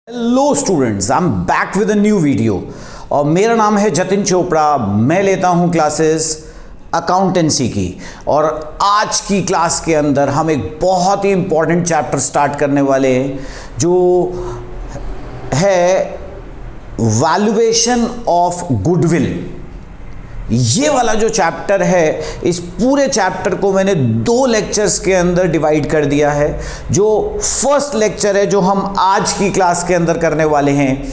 Hello students, I am back with a new video और मेरा नाम है जतिन चोपड़ा। मैं लेता हूं क्लासेस अकाउंटेंसी की और आज की क्लास के अंदर हम एक बहुत ही इंपॉर्टेंट चैप्टर स्टार्ट करने वाले हैं जो है वैल्यूएशन ऑफ गुडविल। ये वाला जो चैप्टर है, इस पूरे चैप्टर को मैंने 2 लेक्चर्स के अंदर डिवाइड कर दिया है। जो फर्स्ट लेक्चर है जो हम आज की क्लास के अंदर करने वाले हैं,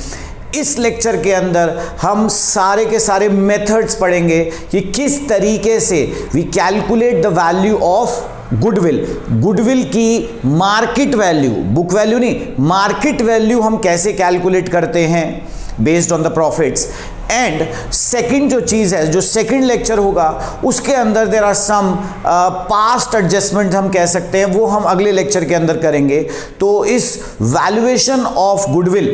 इस लेक्चर के अंदर हम सारे के सारे मेथड्स पढ़ेंगे कि किस तरीके से we calculate the value of goodwill. Goodwill की मार्केट वैल्यू, बुक वैल्यू नहीं, मार्केट वैल्यू हम कैसे कैलकुलेट करते हैं based on the profits. And second जो चीज़ है, जो सेकंड लेक्चर होगा, उसके अंदर there are some past adjustment हम कह सकते हैं, वो हम अगले लेक्चर के अंदर करेंगे। तो इस वैल्यूएशन ऑफ गुडविल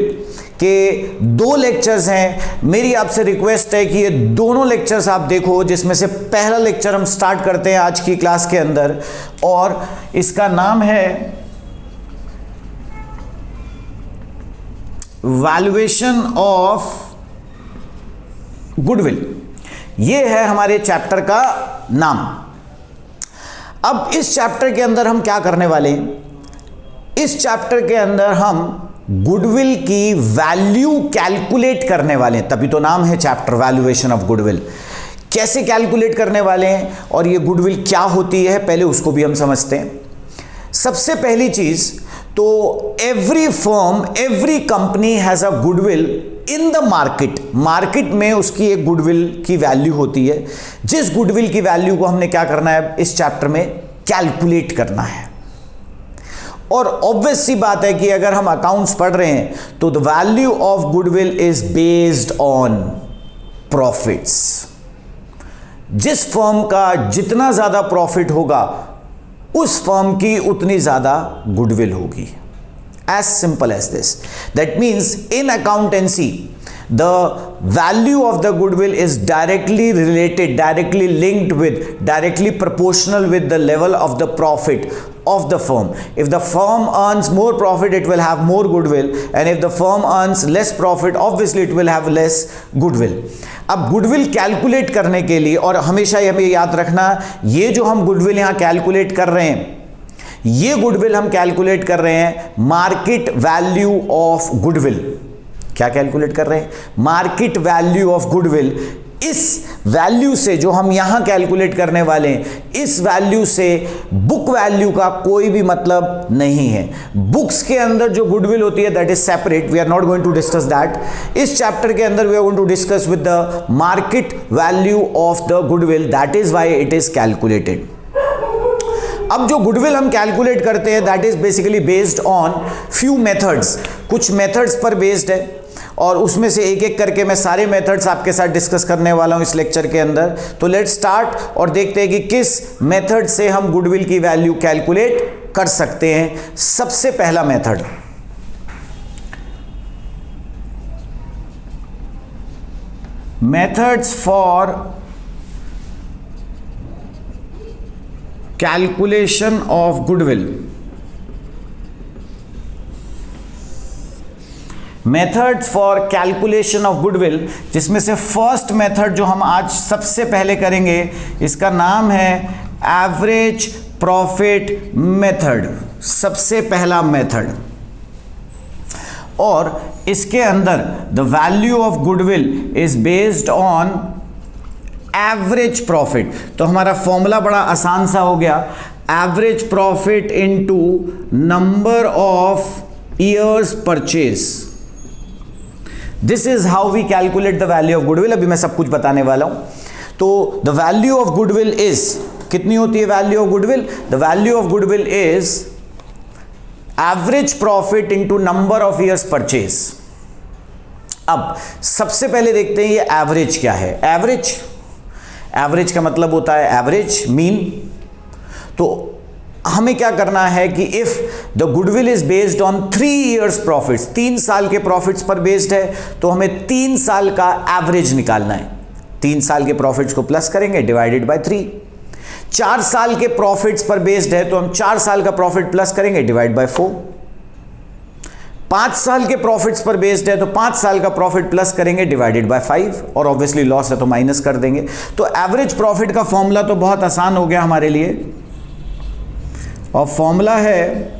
के 2 लेक्चर्स हैं। मेरी आपसे रिक्वेस्ट है कि ये दोनों लेक्चर्स आप देखो, जिसमें से पहला लेक्चर हम स्टार्ट करते हैं आज की क्लास के अंदर और इसका नाम है वैल्यूएशन ऑफ गुडविल। ये है हमारे चैप्टर का नाम। अब इस चैप्टर के अंदर हम क्या करने वाले हैं? इस चैप्टर के अंदर हम गुडविल की वैल्यू कैलकुलेट करने वाले हैं, तभी तो नाम है चैप्टर वैल्यूएशन ऑफ गुडविल। कैसे कैलकुलेट करने वाले हैं और ये गुडविल क्या होती है, पहले उसको भी हम समझते हैं। सबसे पहली चीज तो every firm, every company has a goodwill in the market. Market में उसकी एक गुडविल की वैल्यू होती है, जिस गुडविल की वैल्यू को हमने क्या करना है इस चैप्टर में कैलकुलेट करना है। और ऑब्वियस सी बात है कि अगर हम अकाउंट्स पढ़ रहे हैं तो the value of goodwill is based on profits. जिस फर्म का जितना ज्यादा प्रॉफिट होगा उस फर्म की उतनी ज्यादा गुडविल होगी। As simple as this. That means in accountancy, the value of the goodwill is directly related, directly linked with, directly proportional with the level of the profit of the firm. If the firm earns more profit, it will have more goodwill, and if the firm earns less profit, obviously it will have less goodwill. अब goodwill calculate करने के लिए, और हमेशा हमें याद रखना, ये जो हम गुडविल यहाँ कैलकुलेट कर रहे हैं, ये गुडविल हम कैलकुलेट कर रहे हैं मार्केट वैल्यू ऑफ गुडविल। क्या कैलकुलेट कर रहे हैं? Market value of goodwill. इस वैल्यू से जो हम यहां कैलकुलेट करने वाले हैं, इस वैल्यू से बुक वैल्यू का कोई भी मतलब नहीं है। बुक्स के अंदर जो गुडविल होती है that is separate, we are not going to discuss that. इस चैप्टर के अंदर we are going to discuss with the market value of the goodwill, that is why it is calculated. अब जो गुडविल हम calculate करते हैं that is basically based on few methods. कुछ methods पर बेस्ड है और उसमें से एक एक करके मैं सारे मेथड्स आपके साथ डिस्कस करने वाला हूं इस लेक्चर के अंदर। तो लेट्स स्टार्ट और देखते हैं कि किस मेथड से हम गुडविल की वैल्यू कैलकुलेट कर सकते हैं। सबसे पहला method, methods for calculation of goodwill. Methods for calculation of goodwill, जिसमें से फर्स्ट मेथड जो हम आज सबसे पहले करेंगे, इसका नाम है एवरेज प्रॉफिट मेथड। सबसे पहला मेथड, और इसके अंदर the value of goodwill is based on average profit. तो हमारा फॉर्मूला बड़ा आसान सा हो गया, average profit into number of years purchase. This is how we calculate the value of goodwill. अभी मैं सब कुछ बताने वाला हूं। तो the value of goodwill is, कितनी होती है value of goodwill? The value of goodwill is average profit into number of years purchase. अब सबसे पहले देखते हैं ये एवरेज क्या है। एवरेज का मतलब होता है एवरेज, मीन। तो हमें क्या करना है कि if the goodwill is based on 3 years profits, 3 साल के प्रॉफिट्स पर बेस्ड है, तो हमें 3 साल का एवरेज निकालना है। 3 साल के प्रॉफिट्स को प्लस करेंगे, डिवाइडेड बाय 3। 4 साल के प्रॉफिट्स पर बेस्ड है तो हम 4 साल का प्रॉफिट प्लस करेंगे, डिवाइड बाय 4। 5 साल के प्रॉफिट्स पर बेस्ड है तो 5 साल का प्रॉफिट प्लस करेंगे डिवाइडेड बाय 5, और ऑब्वियसली लॉस है तो माइनस कर देंगे। तो एवरेज प्रॉफिट का फॉर्मूला तो बहुत आसान हो गया हमारे लिए, और फॉर्मूला है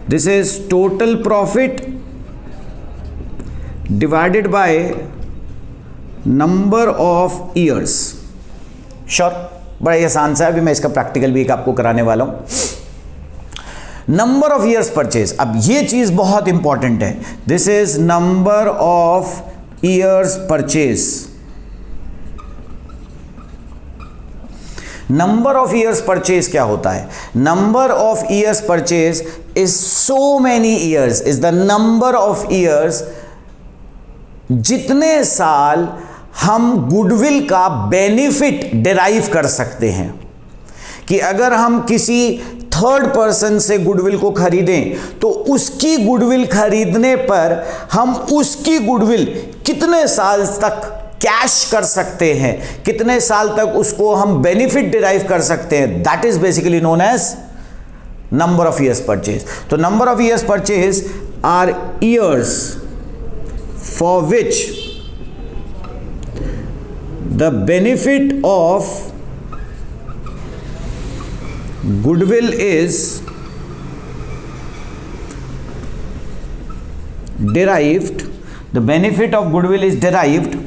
this is total profit divided by number of years. Sure, बड़ा ही आसान सा है। अभी मैं इसका प्रैक्टिकल भी एक आपको कराने वाला हूं। नंबर ऑफ ईयर्स परचेज, अब ये चीज बहुत इंपॉर्टेंट है। This is number of years purchase. Number of years purchase क्या होता है? Number of years purchase is so many years, is the number of years जितने साल हम गुडविल का बेनिफिट डिराइव कर सकते हैं। कि अगर हम किसी थर्ड पर्सन से गुडविल को खरीदें तो उसकी गुडविल खरीदने पर हम उसकी गुडविल कितने साल तक कैश कर सकते हैं, कितने साल तक उसको हम बेनिफिट डिराइव कर सकते हैं, that is basically known as number of years purchase. तो number of years purchase are years for which the benefit of goodwill is derived, the benefit of goodwill is derived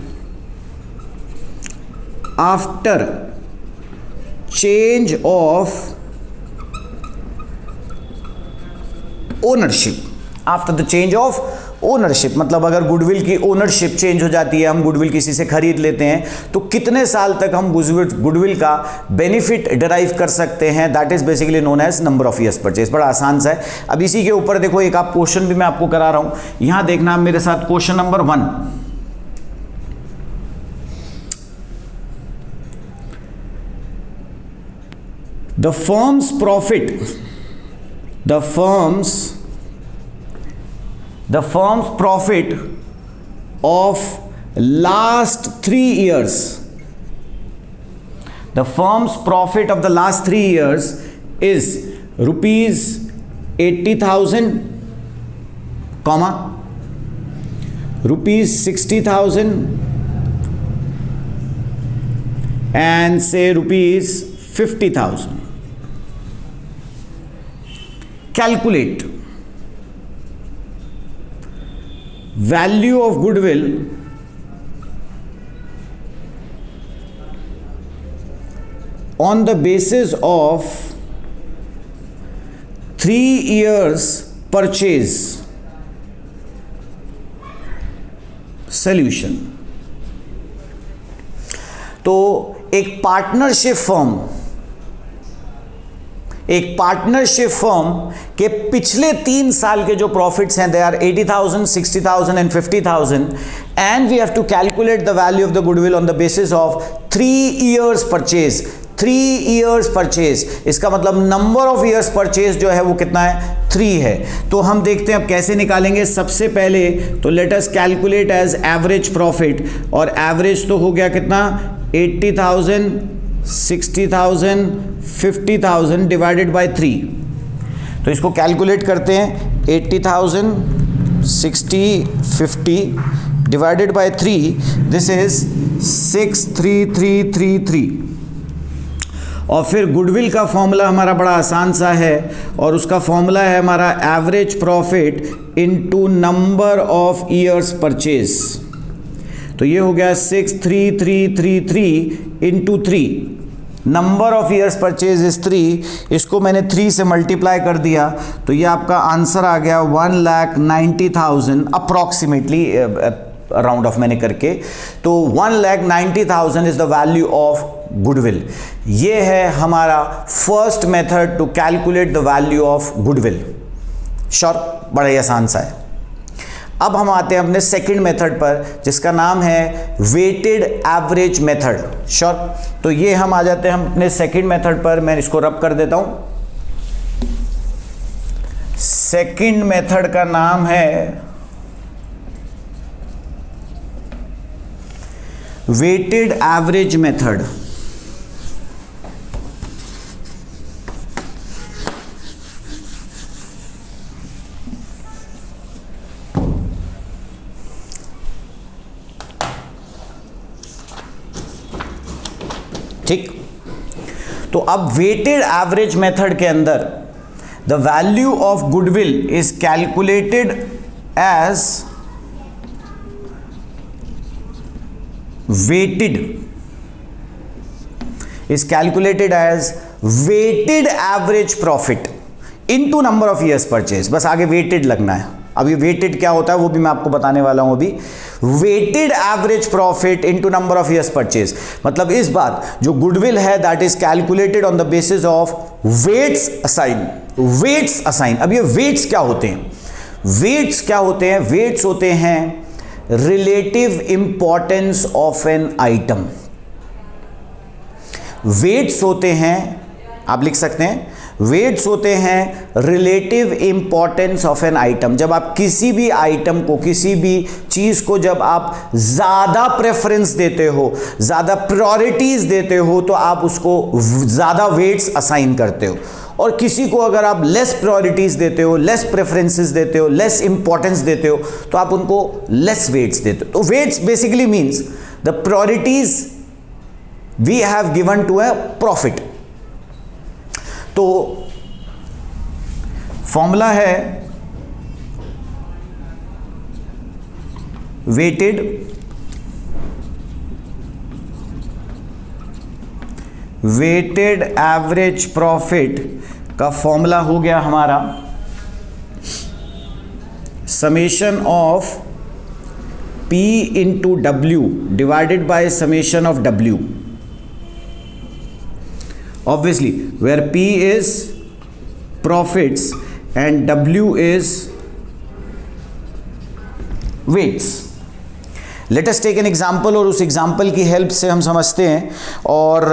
after change of ownership, after the change of ownership. मतलब अगर goodwill की ownership change हो जाती है, हम goodwill किसी से खरीद लेते हैं, तो कितने साल तक हम गुडविल का बेनिफिट डिराइव कर सकते हैं, that is basically known as number of years purchase. बड़ा आसान सा है। अब इसी के ऊपर देखो एक आप क्वेश्चन भी मैं आपको करा रहा हूं, यहां देखना मेरे साथ question number 1। The firms profit, the firm's profit of last 3 years, the firm's profit of the last 3 years is rupees 80,000, comma rupees 60,000 and say rupees 50,000. Calculate value of goodwill on the basis of 3 years purchase. Solution. तो एक partnership firm के पिछले 3 साल के जो profits हैं, they are 80,000, 60,000 and 50,000, and we have to calculate the value of the goodwill on the basis of 3 years purchase. 3 years purchase, इसका मतलब नंबर ऑफ ईयर्स परचेज जो है वो कितना है? 3 है। तो हम देखते हैं अब कैसे निकालेंगे। सबसे पहले तो let us calculate as average profit, और एवरेज तो हो गया कितना? 80,000, 60,000, 50,000 डिवाइडेड बाय 3। तो इसको कैलकुलेट करते हैं। 80,000, 60, 50 डिवाइडेड बाय 3, दिस इज 63333। और फिर गुडविल का फॉर्मूला हमारा बड़ा आसान सा है, और उसका फॉर्मूला है हमारा average profit into number of years purchase. तो ये हो गया 63333 into 3, number of years purchase is 3, इसको मैंने 3 से मल्टीप्लाई कर दिया, तो ये आपका आंसर आ गया 1,90,000 अप्रॉक्सीमेटली, राउंड ऑफ मैंने करके। तो 1,90,000 is the value of goodwill. ये है हमारा first method to calculate the value of goodwill. Sure, बड़ा ही आसान सा है। अब हम आते हैं अपने सेकंड मेथड पर, जिसका नाम है वेटेड एवरेज मेथड। श्योर, तो ये हम आ जाते हैं हम अपने सेकंड मेथड पर। मैं इसको रब कर देता हूं। सेकंड मेथड का नाम है वेटेड एवरेज मेथड। ठीक। तो अब वेटेड एवरेज मेथड के अंदर the value of goodwill is calculated as weighted average profit into number of years purchase. बस आगे वेटेड लगना है। अब ये वेटेड क्या होता है वो भी मैं आपको बताने वाला हूं अभी। Weighted average profit into number of years purchase, मतलब इस बार जो गुडविल है that is calculated on the basis of weights assign. Weights assign, अब ये वेट्स क्या होते हैं? वेट्स क्या होते हैं? वेट्स होते हैं relative importance of an item. Weights होते हैं, आप लिख सकते हैं, वेट्स होते हैं relative importance of an item. जब आप किसी भी आइटम को, किसी भी चीज को जब आप ज्यादा प्रेफरेंस देते हो, ज्यादा प्रायोरिटीज देते हो, तो आप उसको ज्यादा वेट्स असाइन करते हो। और किसी को अगर आप लेस प्रायोरिटीज देते हो, लेस प्रेफरेंसेस देते हो, लेस इंपॉर्टेंस देते हो, तो आप उनको लेस वेट्स देते हो। तो weights basically means the priorities we have given to a profit. तो फॉर्मूला है वेटेड एवरेज प्रॉफिट का फॉर्मूला हो गया हमारा summation of P into W divided by summation of W, obviously where P is profits and W is weights. Let us take an example और उस example की help से हम समझते हैं। और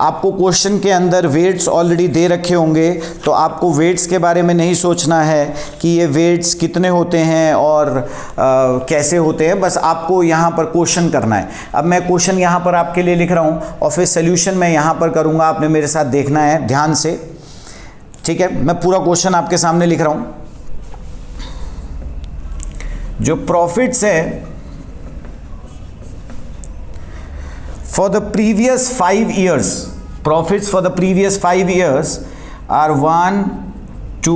आपको क्वेश्चन के अंदर वेट्स ऑलरेडी दे रखे होंगे, तो आपको वेट्स के बारे में नहीं सोचना है कि ये वेट्स कितने होते हैं और कैसे होते हैं। बस आपको यहाँ पर क्वेश्चन करना है। अब मैं क्वेश्चन यहाँ पर आपके लिए लिख रहा हूँ और फिर सोल्यूशन मैं यहाँ पर करूँगा। आपने मेरे साथ देखना है ध्यान से, ठीक है। मैं पूरा क्वेश्चन आपके सामने लिख रहा हूँ। जो प्रॉफिट्स है for the previous 5 years, profits for the previous 5 years are 1 2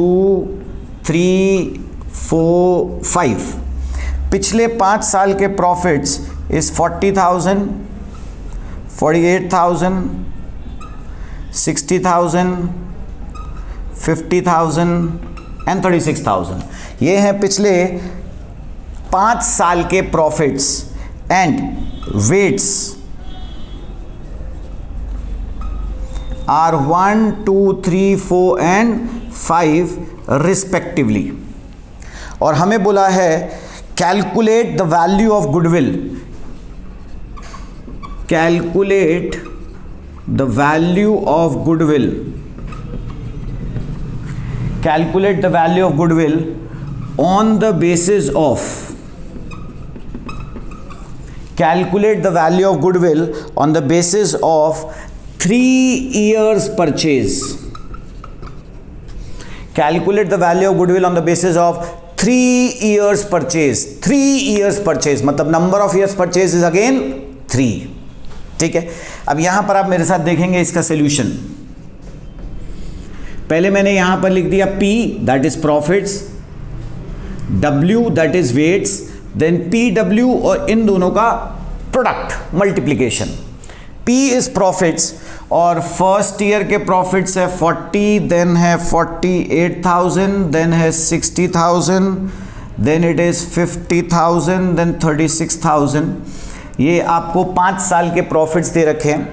3 4 5। पिछले 5 साल के प्रॉफिट्स इस 40,000 48,000 60,000 50,000 एंड 36,000। ये हैं पिछले 5 साल के profits and weights are 1 2 3 4 and 5 respectively। और हमें बोला है calculate the value of goodwill, calculate the value of goodwill, calculate the value of goodwill on the basis of, calculate the value of goodwill on the basis of 3 years purchase। Calculate the value of goodwill on the basis of 3 years purchase। 3 years purchase मतलब number of years purchase is again 3, ठीक है। अब यहां पर आप मेरे साथ देखेंगे इसका सॉल्यूशन। पहले मैंने यहां पर लिख दिया P that is profits, W that is weights, then PW और इन दोनों का product multiplication. P is profits और फर्स्ट ईयर के प्रॉफिट्स है 40, देन है 48,000, देन है 60,000, देन इट इज 50,000, देन 36,000। ये आपको 5 साल के प्रॉफिट्स दे रखे हैं।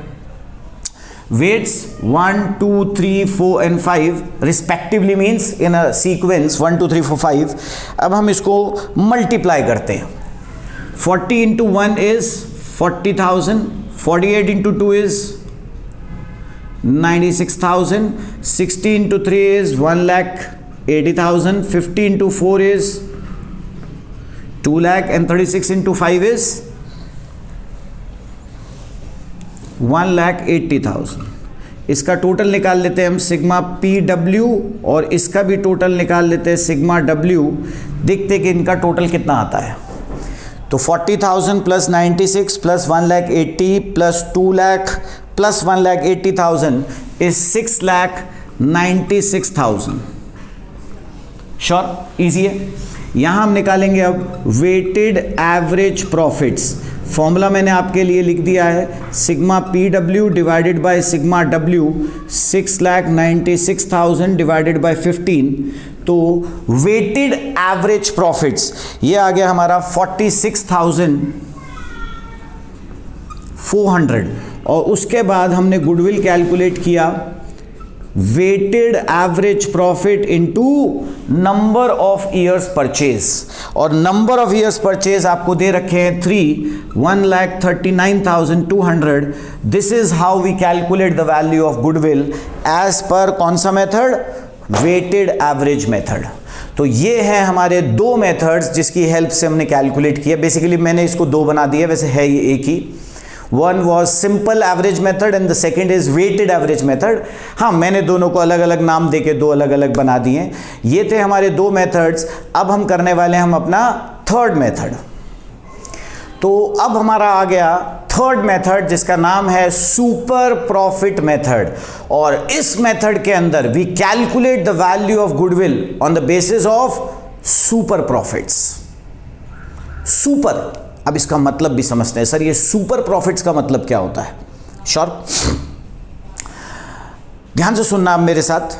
Weights 1 2 3 4 and 5 respectively means in a sequence 1 2 3 4 5। अब हम इसको मल्टीप्लाई करते हैं। 40 into 1 is 40,000, 48 into 2 is 96,000, 60 into 3 is 1,80,000, 50 into 4 is 2 lakh and 36 into 5 is 1,80,000। इसका टोटल निकाल लेते हैं हम सिग्मा PW और इसका भी टोटल निकाल लेते हैं सिग्मा W। देखते कि इनका टोटल कितना आता है। तो 40,000 plus 96 plus 1,80,000 plus 2 lakh plus 1,80,000 is 6,96,000। Sure, easy है। यहां हम निकालेंगे अब वेटेड एवरेज प्रॉफिट्स। फॉर्मूला मैंने आपके लिए लिख दिया है, sigma PW divided by sigma W, 6,96,000 divided by 15। तो वेटेड एवरेज प्रॉफिट्स ये आ गया हमारा 46,400। और उसके बाद हमने गुडविल कैलकुलेट किया, weighted average profit into number of years purchase. और नंबर ऑफ ईयर्स परचेज आपको दे रखे हैं 3, 1,39,200। This is how we calculate the value of goodwill as per कौन सा मेथड, वेटेड एवरेज मेथड। तो ये है हमारे दो मेथड्स जिसकी हेल्प से हमने कैलकुलेट किया। बेसिकली मैंने इसको दो बना दिया, वैसे है ये एक ही। One was simple average method and the second is weighted average method। हाँ, मैंने दोनों को अलग अलग नाम देके दो अलग अलग बना दिए। ये थे हमारे दो मेथड्स। अब हम करने वाले हैं हम अपना थर्ड मेथड। तो अब हमारा आ गया थर्ड मेथड जिसका नाम है सुपर प्रॉफिट मेथड। और इस मेथड के अंदर we calculate the value of goodwill on the basis of super profits. Super, अब इसका मतलब भी समझते हैं। सर ये सुपर प्रॉफिट्स का मतलब क्या होता है? श्योर, ध्यान से सुनना आप मेरे साथ।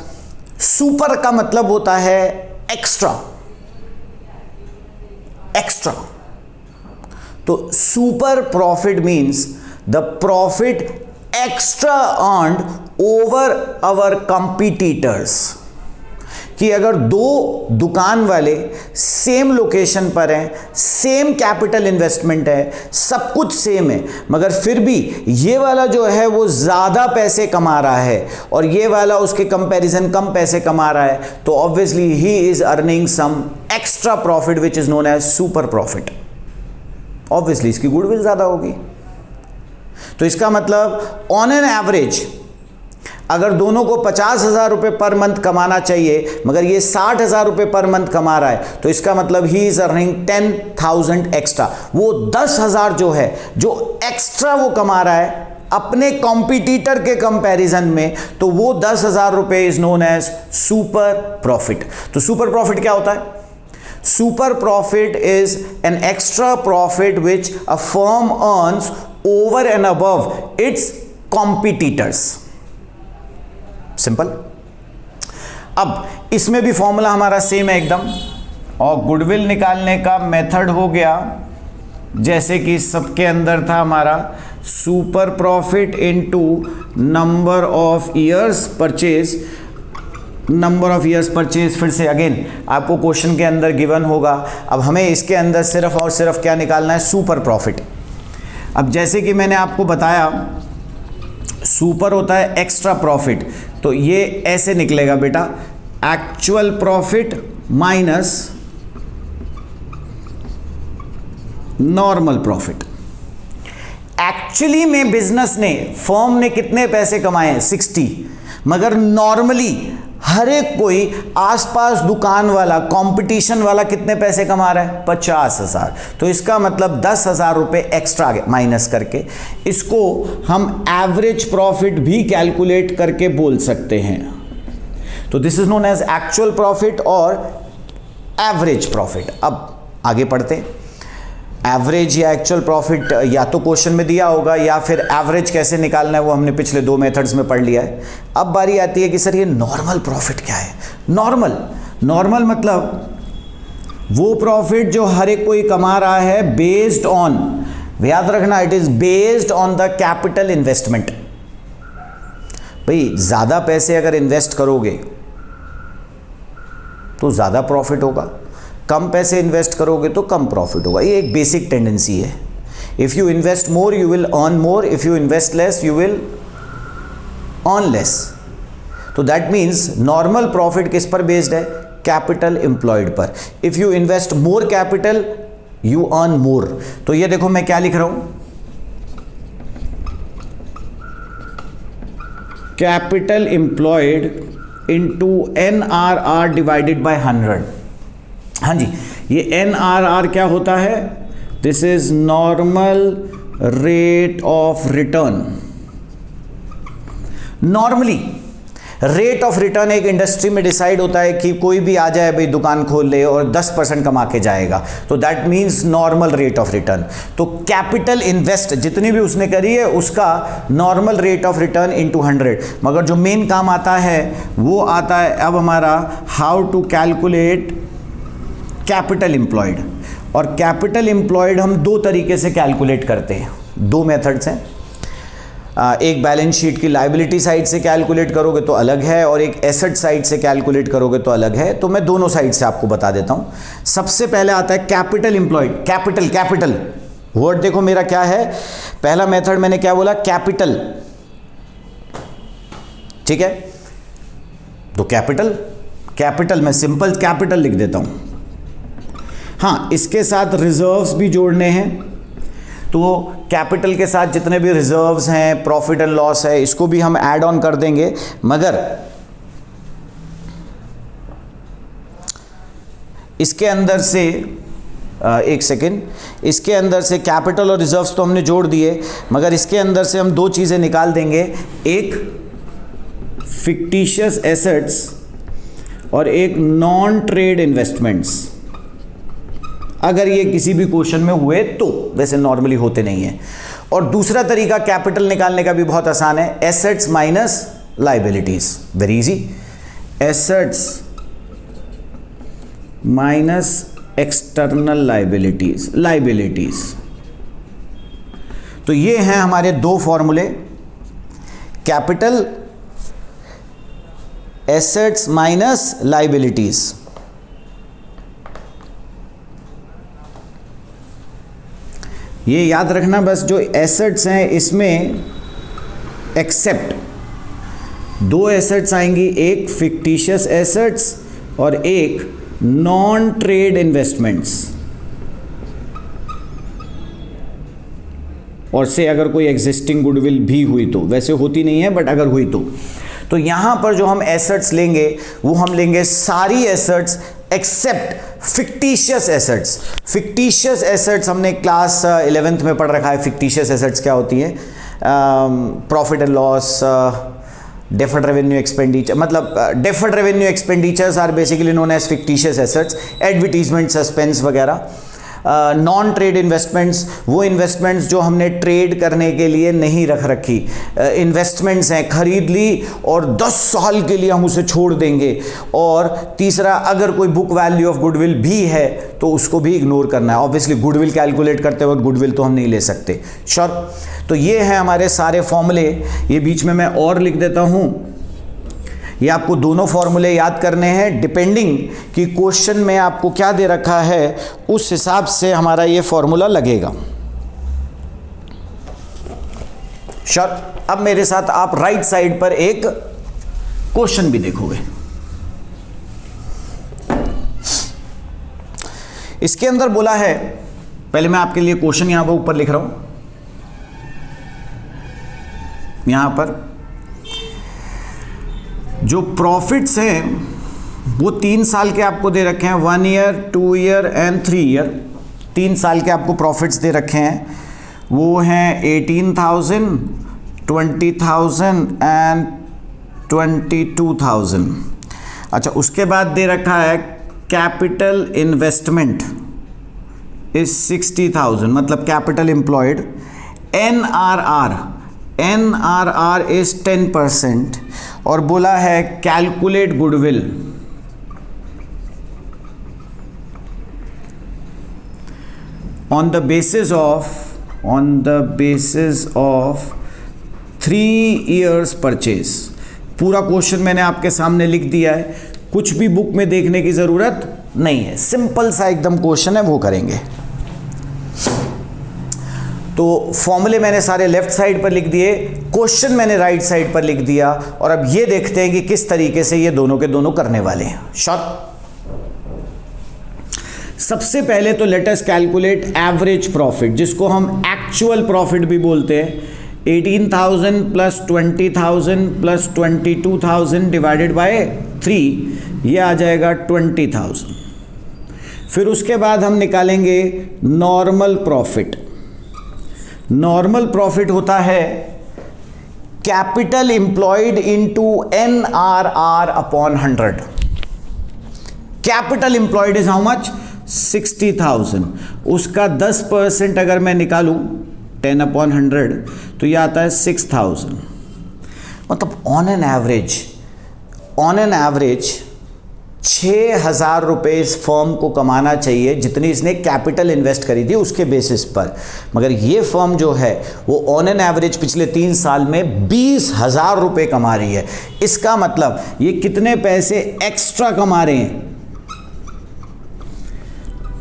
सुपर का मतलब होता है एक्स्ट्रा। एक्स्ट्रा, तो super profit means the profit extra earned over our competitors. कि अगर दो दुकान वाले सेम लोकेशन पर हैं, सेम कैपिटल इन्वेस्टमेंट है, सब कुछ सेम है, मगर फिर भी ये वाला जो है वो ज़्यादा पैसे कमा रहा है और ये वाला उसके कंपैरिजन कम पैसे कमा रहा है, तो obviously he is earning some extra profit which is known as super profit. Obviously इसकी गुडविल ज़्यादा होगी। तो इसका मतलब ऑन एन एवरेज अगर दोनों को 50,000 रुपये पर मंथ कमाना चाहिए मगर ये 60,000 रुपये पर मंथ कमा रहा है, तो इसका मतलब ही इज अर्निंग 10,000 एक्स्ट्रा। वो 10,000 जो है, जो एक्स्ट्रा वो कमा रहा है अपने कॉम्पिटिटर के कंपैरिजन में, तो वो 10,000 रुपये is known as super profit. तो सुपर प्रॉफिट क्या होता है? Super profit is an extra profit which a firm earns over and above its competitors. Simple. अब इसमें भी फॉर्मूला हमारा सेम है एकदम, और गुडविल निकालने का मेथड हो गया जैसे कि सबके अंदर था हमारा super profit into number of years purchase. Number of years purchase फिर से अगेन आपको क्वेश्चन के अंदर गिवन होगा। अब हमें इसके अंदर सिर्फ और सिर्फ क्या निकालना है? Super profit. अब जैसे कि मैंने आपको बताया सुपर होता है एक्स्ट्रा प्रॉफिट, तो ये ऐसे निकलेगा बेटा, actual profit minus normal profit. Actually में बिजनेस ने, फर्म ने कितने पैसे कमाए हैं? 60, मगर नॉर्मली हर एक कोई आसपास दुकान वाला, कंपटीशन वाला कितने पैसे कमा रहा है? 50,000। तो इसका मतलब 10,000 रुपये एक्स्ट्रा माइनस करके इसको हम एवरेज प्रॉफिट भी कैलकुलेट करके बोल सकते हैं। तो this is known as actual profit और एवरेज प्रॉफिट। अब आगे पढ़ते हैं। एवरेज या एक्चुअल प्रॉफिट या तो क्वेश्चन में दिया होगा या फिर एवरेज कैसे निकालना है वो हमने पिछले दो मेथड्स में पढ़ लिया है। अब बारी आती है कि सर ये नॉर्मल प्रॉफिट क्या है? नॉर्मल मतलब वो प्रॉफिट जो हर एक कोई कमा रहा है बेस्ड ऑन, याद रखना, it is based on the capital investment. भाई ज़्यादा पैसे अगर इन्वेस्ट करोगे तो ज़्यादा प्रॉफिट होगा, कम पैसे इन्वेस्ट करोगे तो कम प्रॉफिट होगा। ये एक बेसिक टेंडेंसी है। If you invest more you will earn more, if you invest less you will earn less. तो दैट मीन्स नॉर्मल प्रॉफिट किस पर बेस्ड है? कैपिटल एम्प्लॉयड पर। If you invest more capital you earn more. तो ये देखो मैं क्या लिख रहा हूं, capital employed into NRR divided by 100। हाँ जी, ये NRR क्या होता है? This is normal rate of return. Normally rate of return एक इंडस्ट्री में डिसाइड होता है कि कोई भी आ जाए भाई दुकान खोल ले और 10% कमा के जाएगा, तो that means normal rate of return. तो कैपिटल इन्वेस्ट जितनी भी उसने करी है उसका normal rate of return into 100। मगर जो मेन काम आता है वो आता है अब हमारा how to calculate capital employed. और कैपिटल एम्प्लॉयड हम दो तरीके से कैलकुलेट करते हैं, दो मेथड्स हैं। एक बैलेंस शीट की लायबिलिटी साइड से कैलकुलेट करोगे तो अलग है, और एक एसेट साइड से कैलकुलेट करोगे तो अलग है। तो मैं दोनों साइड से आपको बता देता हूं। सबसे पहले आता है कैपिटल एम्प्लॉयड। कैपिटल वर्ड देखो मेरा क्या है, पहला मेथड मैंने क्या बोला, कैपिटल, ठीक है। तो कैपिटल मैं सिंपल कैपिटल लिख देता हूं। हाँ, इसके साथ रिजर्व्स भी जोड़ने हैं, तो कैपिटल के साथ जितने भी रिजर्व्स हैं, प्रॉफिट एंड लॉस है, इसको भी हम ऐड ऑन कर देंगे। मगर इसके अंदर से एक सेकेंड, इसके अंदर से कैपिटल और रिजर्व्स तो हमने जोड़ दिए, मगर इसके अंदर से हम दो चीज़ें निकाल देंगे, एक फिक्टिशियस एसेट्स और एक नॉन ट्रेड इन्वेस्टमेंट्स। अगर ये किसी भी क्वेश्चन में हुए तो, वैसे नॉर्मली होते नहीं है। और दूसरा तरीका कैपिटल निकालने का भी बहुत आसान है, assets minus liabilities, very easy. Assets minus external liabilities. तो ये हैं हमारे दो फॉर्मूले, कैपिटल, एसेट्स माइनस लायबिलिटीज। ये याद रखना बस, जो एसेट्स हैं इसमें एक्सेप्ट दो एसेट्स आएंगी, एक फिक्टिशियस एसेट्स और एक नॉन ट्रेड इन्वेस्टमेंट्स। और से अगर कोई एग्जिस्टिंग गुडविल भी हुई तो, वैसे होती नहीं है बट अगर हुई तो यहां पर जो हम एसेट्स लेंगे वो हम लेंगे सारी assets except fictitious assets. Fictitious assets हमने क्लास 11th में पढ़ रखा है। फिक्टिशियस एसेट्स क्या होती हैं, profit and loss, deferred revenue expenditure, मतलब deferred revenue expenditures are basically known as fictitious assets, advertisement, suspense वगैरह। नॉन ट्रेड इन्वेस्टमेंट्स, वो इन्वेस्टमेंट्स जो हमने ट्रेड करने के लिए नहीं रख रखी, इन्वेस्टमेंट्स हैं, खरीद ली और 10 साल के लिए हम उसे छोड़ देंगे। और तीसरा, अगर कोई बुक वैल्यू ऑफ गुडविल भी है तो उसको भी इग्नोर करना है। ऑब्वियसली गुडविल कैलकुलेट करते वक्त गुडविल तो हम नहीं ले सकते, श्योर। तो ये हैं हमारे सारे फॉर्मूले। ये बीच में मैं और लिख देता हूँ, ये आपको दोनों फॉर्मूले याद करने हैं, डिपेंडिंग कि क्वेश्चन में आपको क्या दे रखा है उस हिसाब से हमारा ये फॉर्मूला लगेगा, श्योर। अब मेरे साथ आप राइट साइड पर एक क्वेश्चन भी देखोगे। इसके अंदर बोला है, पहले मैं आपके लिए क्वेश्चन यहां पर ऊपर लिख रहा हूं, यहां पर जो प्रॉफिट्स हैं वो 3 साल के आपको दे रखे हैं, 1 ईयर, 2 ईयर एंड 3 ईयर। 3 साल के आपको प्रॉफिट्स दे रखे हैं, वो हैं 18,000, 20,000 एंड 22,000। अच्छा, उसके बाद दे रखा है कैपिटल इन्वेस्टमेंट इज 60,000, मतलब कैपिटल एम्प्लॉयड। NRR is 10%। और बोला है calculate goodwill on the basis of 3 years purchase. पूरा क्वेश्चन मैंने आपके सामने लिख दिया है, कुछ भी बुक में देखने की जरूरत नहीं है, सिंपल सा एकदम क्वेश्चन है, वो करेंगे। तो फॉर्मूले मैंने सारे लेफ्ट साइड पर लिख दिए, क्वेश्चन मैंने राइट साइड पर लिख दिया। और अब ये देखते हैं कि किस तरीके से ये दोनों के दोनों करने वाले हैं, श्योर। सबसे पहले तो let us calculate average profit, जिसको हम एक्चुअल प्रॉफिट भी बोलते हैं। 18,000 प्लस 20,000 प्लस 22,000 डिवाइडेड बाय 3, ये आ जाएगा 20,000। फिर उसके बाद हम निकालेंगे नॉर्मल प्रॉफिट। नॉर्मल प्रॉफिट होता है capital employed into NRR upon 100. Capital employed is how much? 60,000. उसका 10% अगर मैं निकालूं 10 अपॉन 100 तो यह आता है 6,000. मतलब ऑन एन एवरेज 6,000 रुपये इस फर्म को कमाना चाहिए जितनी इसने कैपिटल इन्वेस्ट करी थी उसके बेसिस पर. मगर ये फर्म जो है वो ऑन एन एवरेज पिछले 3 साल में 20,000 रुपये कमा रही है. इसका मतलब ये कितने पैसे एक्स्ट्रा कमा रहे हैं?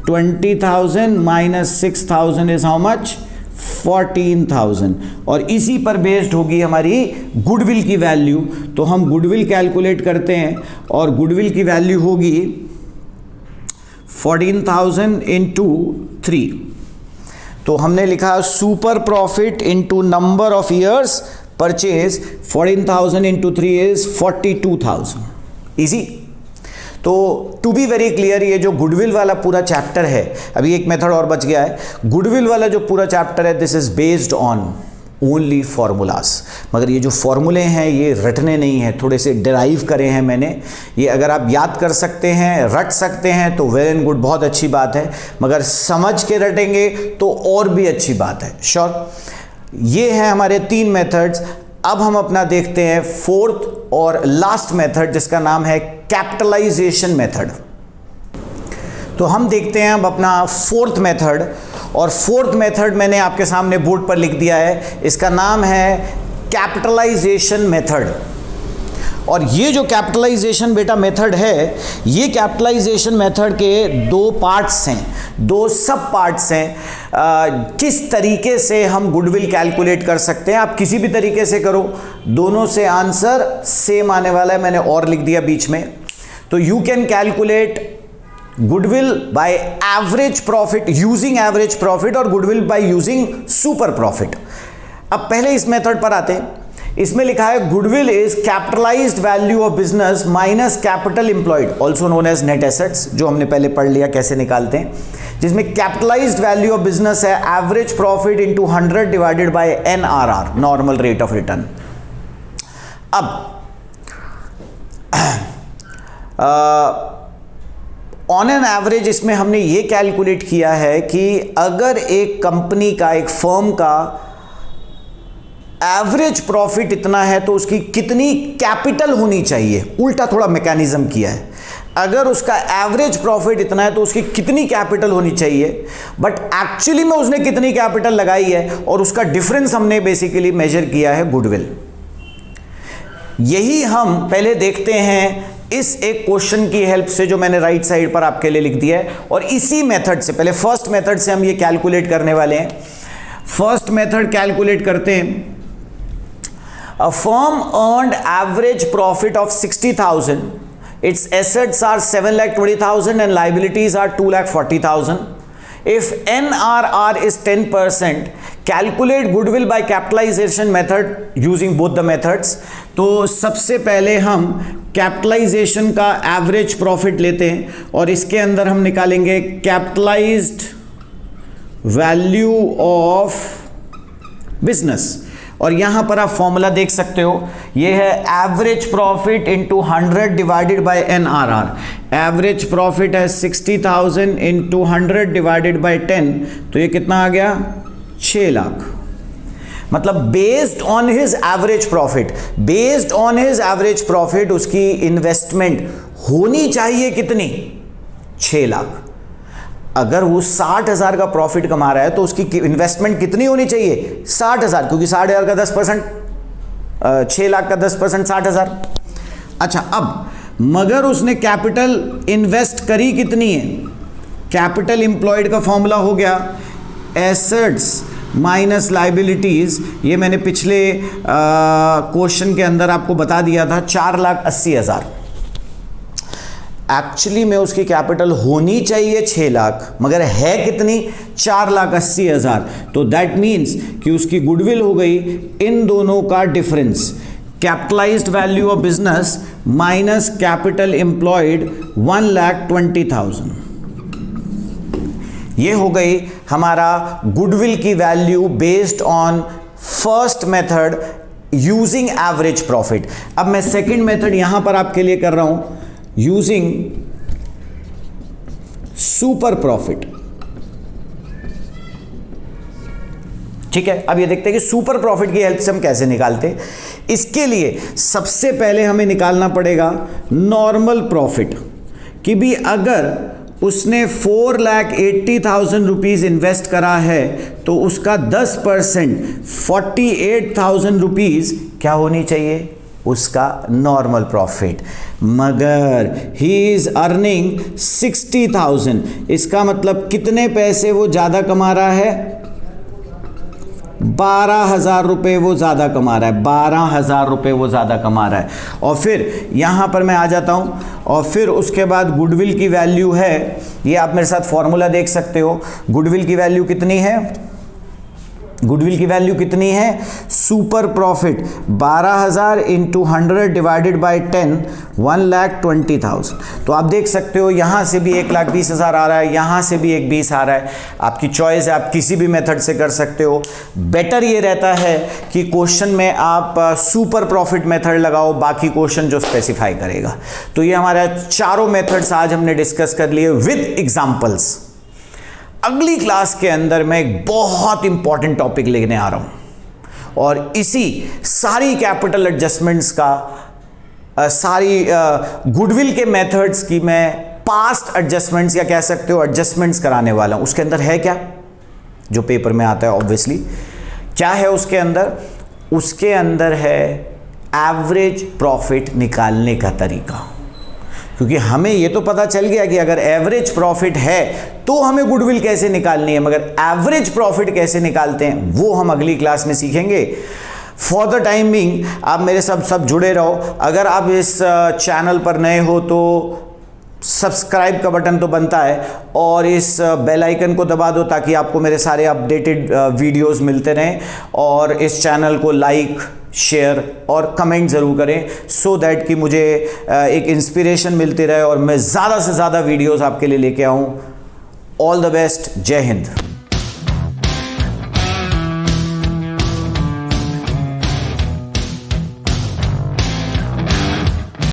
20,000 माइनस 6,000 इज हाउ मच? 14,000. और इसी पर बेस्ड होगी हमारी गुडविल की वैल्यू. तो हम गुडविल कैलकुलेट करते हैं और गुडविल की वैल्यू होगी 14,000 इंटू 3. तो हमने लिखा super profit into number of years purchase. 14,000 into 3 is 42,000. Easy. तो टू बी वेरी क्लियर, ये जो गुडविल वाला पूरा चैप्टर है, अभी एक मेथड और बच गया है. गुडविल वाला जो पूरा चैप्टर है this is based on only formulas. मगर ये जो फॉर्मूले हैं ये रटने नहीं हैं, थोड़े से डिराइव करे हैं मैंने. ये अगर आप याद कर सकते हैं, रट सकते हैं तो वेल एंड गुड, बहुत अच्छी बात है. मगर समझ के रटेंगे तो और भी अच्छी बात है. श्योर. ये हैं हमारे 3 मेथड्स. अब हम अपना देखते हैं 4th और लास्ट मेथड जिसका नाम है कैपिटलाइजेशन मेथड. तो हम देखते हैं अब अपना 4th मेथड. और 4th मेथड मैंने आपके सामने बोर्ड पर लिख दिया है. इसका नाम है कैपिटलाइजेशन मेथड. और ये जो कैपिटलाइजेशन बेटा मेथड है, ये कैपिटलाइजेशन मेथड के 2 पार्ट्स हैं, 2 सब पार्ट्स हैं. किस तरीके से हम गुडविल कैलकुलेट कर सकते हैं, आप किसी भी तरीके से करो, दोनों से आंसर सेम आने वाला है. मैंने और लिख दिया बीच में. तो you can calculate goodwill by average profit using average profit और goodwill by using super profit. अब पहले इस मेथड पर आते हैं. इसमें लिखा है goodwill is capitalised value of business minus capital employed, also known as net assets, जो हमने पहले पढ़ लिया कैसे निकालते हैं. जिसमें कैपिटलाइज्ड वैल्यू ऑफ बिजनेस है average profit into 100 divided by NRR, normal rate of return. अब ऑन एन एवरेज इसमें हमने ये कैलकुलेट किया है कि अगर एक कंपनी का, एक फर्म का एवरेज प्रॉफिट इतना है तो उसकी कितनी कैपिटल होनी चाहिए. उल्टा थोड़ा मैकेनिज्म किया है. अगर उसका एवरेज प्रॉफिट इतना है तो उसकी कितनी कैपिटल होनी चाहिए, बट एक्चुअली में उसने कितनी कैपिटल लगाई है, और उसका डिफरेंस हमने बेसिकली मेजर किया है गुडविल. यही हम पहले देखते हैं इस एक क्वेश्चन की हेल्प से जो मैंने राइट साइड पर आपके लिए लिख दिया है. और इसी मेथड से, पहले फर्स्ट मेथड से हम ये कैलकुलेट करने वाले हैं. फर्स्ट मेथड कैलकुलेट करते हैं. A firm earned average profit of 60,000. Its assets are 7,20,000 and liabilities are 2,40,000. If NRR is 10%, calculate goodwill by capitalization method using both the methods. तो सबसे पहले हम कैपिटलाइजेशन का एवरेज प्रॉफिट लेते हैं और इसके अंदर हम निकालेंगे कैपिटलाइज्ड वैल्यू ऑफ बिजनेस. और यहां पर आप फॉर्मूला देख सकते हो, ये है average profit into 100 divided by NRR. Average profit है 60,000 इंटू 100 डिवाइडेड बाय 10, तो ये कितना आ गया? 6 लाख. मतलब based on his average profit, based on his average profit उसकी इन्वेस्टमेंट होनी चाहिए कितनी? 6 लाख. अगर वो 60,000 का प्रॉफिट कमा रहा है तो उसकी इन्वेस्टमेंट कितनी होनी चाहिए? 60,000, क्योंकि 60,000 का 10%, 6 लाख का 10% 60,000. अच्छा, अब मगर उसने कैपिटल इन्वेस्ट करी कितनी है? कैपिटल इंप्लॉयड का फॉर्मूला हो गया एसेट्स माइनस लाइबिलिटीज. ये मैंने पिछले क्वेश्चन के अंदर आपको बता दिया था, 4,80,000. एक्चुअली में उसकी कैपिटल होनी चाहिए 6 लाख, मगर है कितनी? 4,80,000. तो दैट मीन्स कि उसकी गुडविल हो गई इन दोनों का difference, capitalised value of business minus capital employed 1,20,000. ये हो गई हमारा गुडविल की value based on first method using average profit. अब मैं सेकंड मेथड यहां पर आपके लिए कर रहा हूं, यूजिंग सुपर प्रॉफिट। ठीक है, अब ये देखते हैं कि सुपर प्रॉफिट की हेल्प से हम कैसे निकालते हैं। इसके लिए सबसे पहले हमें निकालना पड़ेगा नॉर्मल प्रॉफिट, कि भी अगर उसने 4,80,000 रुपीज इन्वेस्ट करा है तो उसका 10% 48,000 रुपीज क्या होनी चाहिए, उसका नॉर्मल प्रॉफिट। मगर ही इज अर्निंग 60,000, इसका मतलब कितने पैसे वो ज़्यादा कमा रहा है, 12,000 रुपये वो ज़्यादा कमा रहा है, 12,000 रुपये वो ज़्यादा कमा रहा है। और फिर यहाँ पर मैं आ जाता हूँ, और फिर उसके बाद गुडविल की वैल्यू है, ये आप मेरे साथ फॉर्मूला देख सकते हो। गुडविल की वैल्यू कितनी है, गुडविल की वैल्यू कितनी है, super profit 12,000 into 100 divided by 10, 1,20,000। तो आप देख सकते हो यहाँ से भी 1,20,000 आ रहा है, यहाँ से भी 1,20,000 आ रहा है। आपकी चॉइस है, आप किसी भी मेथड से कर सकते हो। बेटर ये रहता है कि क्वेश्चन में आप सुपर प्रॉफिट मेथड लगाओ, बाकी क्वेश्चन जो स्पेसिफाई करेगा। तो ये हमारा चारों मेथड्स आज हमने डिस्कस कर लिए विद एग्जाम्पल्स। अगली क्लास के अंदर मैं एक बहुत इंपॉर्टेंट टॉपिक लेने आ रहा हूं, और इसी सारी कैपिटल एडजस्टमेंट्स का सारी गुडविल के मेथड्स की मैं पास्ट एडजस्टमेंट्स या कह सकते हो एडजस्टमेंट्स कराने वाला हूं। उसके अंदर है क्या, जो पेपर में आता है ऑब्वियसली क्या है उसके अंदर, उसके अंदर है एवरेज प्रॉफिट निकालने का तरीका। क्योंकि हमें ये तो पता चल गया कि अगर एवरेज प्रॉफिट है तो हमें गुडविल कैसे निकालनी है, मगर एवरेज प्रॉफिट कैसे निकालते हैं वो हम अगली क्लास में सीखेंगे। फॉर द टाइम बीइंग आप मेरे सब जुड़े रहो। अगर आप इस चैनल पर नए हो तो सब्सक्राइब का बटन तो बनता है, और इस बेल आइकन को दबा दो ताकि आपको मेरे सारे अपडेटेड वीडियोस मिलते रहें। और इस चैनल को लाइक, शेयर और कमेंट ज़रूर करें, सो दैट कि मुझे एक इंस्पिरेशन मिलती रहे और मैं ज़्यादा से ज़्यादा वीडियोस आपके लिए लेके आऊँ। ऑल द बेस्ट, जय हिंद।